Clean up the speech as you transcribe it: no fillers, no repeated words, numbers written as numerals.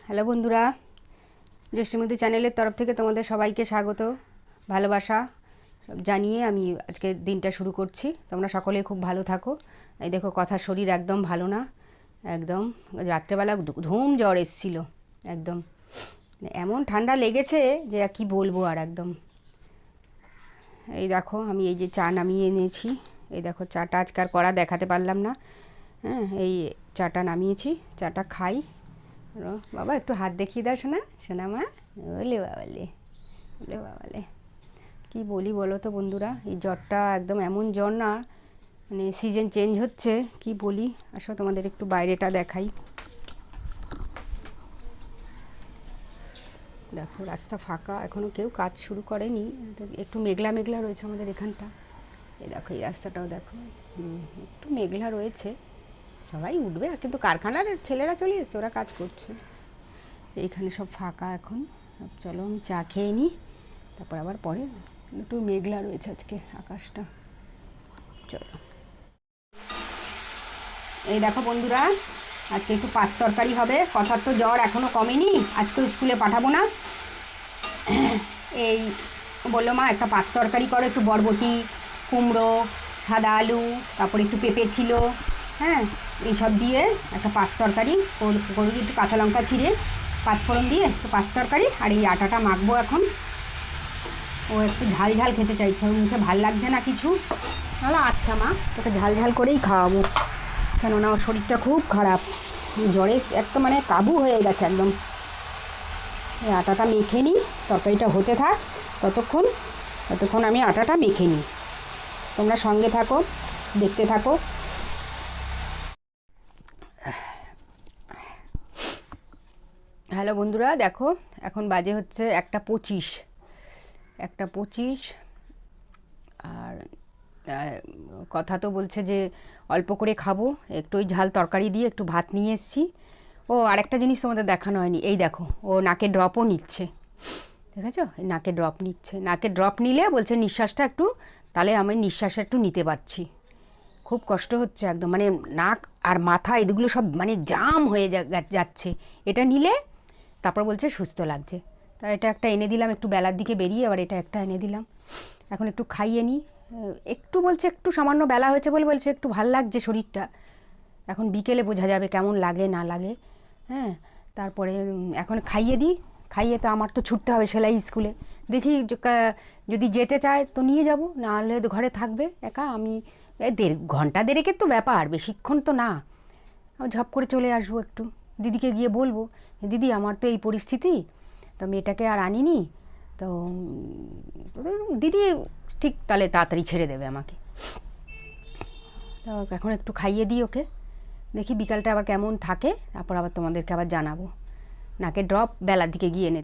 Hello বন্ধুরা, জ্যৈষ্ঠমধু চ্যানেলের তরফ থেকে তোমাদের সবাইকে স্বাগত, ভালোবাসা সব জানিয়ে আমি আজকে দিনটা শুরু করছি। তোমরা সকলে খুব ভালো থাকো। এই দেখো, কথা শরীর একদম ভালো না, একদম রাত্রেবেলা ধুম জ্বর এসেছিলো, একদম এমন ঠান্ডা লেগেছে যে কি বলবো আর। একদম এই দেখো, আমি এই যে চা নামিয়ে এনেছি, এই দেখো চাটা আজকে আর করা দেখাতে পারলাম না। হ্যাঁ, এই চাটা নামিয়েছি, চাটা খাই। বাবা একটু হাত দেখিয়ে দাও শোনা, শোনা মা। ওলে বাবালে, ওলে বাবালে, কী বলি বলো তো বন্ধুরা, এই জ্বরটা একদম এমন জ্বর না, মানে সিজন চেঞ্জ হচ্ছে, কি বলি। আসো তোমাদের একটু বাইরেটা দেখাই। দেখো রাস্তা ফাঁকা, এখনও কেউ কাজ শুরু করেনি, একটু মেঘলা মেঘলা রয়েছে আমাদের এখানটা। এই দেখো এই রাস্তাটাও দেখো, একটু মেঘলা রয়েছে, সবাই উঠবে কিন্তু কারখানার ছেলেরা চলে এসছে, ওরা কাজ করছে। এইখানে সব ফাঁকা এখন। চলো আমি চা খেয়ে নিই, তারপর আবার পরে। একটু মেঘলা রয়েছে আজকে আকাশটা। চলো, এই দেখো বন্ধুরা, আজকে একটু পাঁচ তরকারি হবে। কথার তো জ্বর এখনও কমেনি, আজকেও স্কুলে পাঠাবো না। এই বললো মা একটা পাঁচ তরকারি করো, একটু বরবটি, কুমড়ো, সাদা আলু, তারপরে একটু পেঁপে ছিল, হ্যাঁ, এইসব দিয়ে একটা পাঁচ তরকারি করবি, একটু কাঁচা লঙ্কা চিড়ে পাঁচফোড়ন দিয়ে একটু পাঁচ তরকারি। আর এই আটাটা মাখবো এখন। ও একটু ঝাল ঝাল খেতে চাইছে, ওর মুখে ভাল লাগছে না কিছু। তাহলে আচ্ছা মা, তোকে ঝাল ঝাল করেই খাওয়াবো, কেননা ওর শরীরটা খুব খারাপ, জ্বরে একদম মানে কাবু হয়ে গেছে একদম। এই আটাটা মেখে নিই, তরকারিটা হতে থাক, ততক্ষণ আমি আটাটা মেখে নিই। তোমরা সঙ্গে থাকো, দেখতে থাকো। হ্যালো বন্ধুরা, দেখো এখন বাজে হচ্ছে 1:25। আর কথা তো বলছে যে অল্প করে খাবো, একটু ওই ঝাল তরকারি দিয়ে একটু ভাত নিয়ে এসেছি। ও আর একটা জিনিস তোমাদের দেখানো হয়নি, এই দেখো ও নাকে ড্রপও নিচ্ছে, দেখেছো? নাকে ড্রপ নিচ্ছে। নাকে ড্রপ নিলে বলছে নিঃশ্বাসটা একটু, তাহলে আমি নিঃশ্বাসটা একটু নিতে পারছি। খুব কষ্ট হচ্ছে একদম, মানে নাক আর মাথা এগুলো সব মানে জাম হয়ে যাচ্ছে। এটা নিলে তারপর বলছে সুস্থ লাগছে। তা এটা একটা এনে দিলাম, একটু বেলার দিকে বেরিয়ে আবার এটা একটা এনে দিলাম। এখন একটু খাইয়ে নিই। একটু বলছে, একটু সামান্য বেলা হয়েছে বলে বলছে একটু ভাল লাগছে শরীরটা। এখন বিকেলে বোঝা যাবে কেমন লাগে না লাগে। হ্যাঁ, তারপরে এখন খাইয়ে দিই। খাইয়ে তো আমার তো ছুটতে হবে সেলাই স্কুলে। দেখি যদি যেতে চায় তো নিয়ে যাব, নাহলে ঘরে থাকবে একা। আমি ঘন্টা দেড়েকের তো ব্যাপার, বেশিক্ষণ তো না। আমি ঝপ করে চলে আসবো, একটু দিদিকে গিয়ে বলবো, দিদি আমার তো এই পরিস্থিতি, তো মেয়েটাকে আর আনিনি, তো দিদি ঠিক তাহলে তাড়াতাড়ি ছেড়ে দেবে আমাকে। তো এখন একটু খাইয়ে দিই ওকে, দেখি বিকালটা আবার কেমন থাকে, তারপর আবার তোমাদেরকে আবার জানাবো। নাকে ড্রপ বেলার দিকে গিয়ে এনে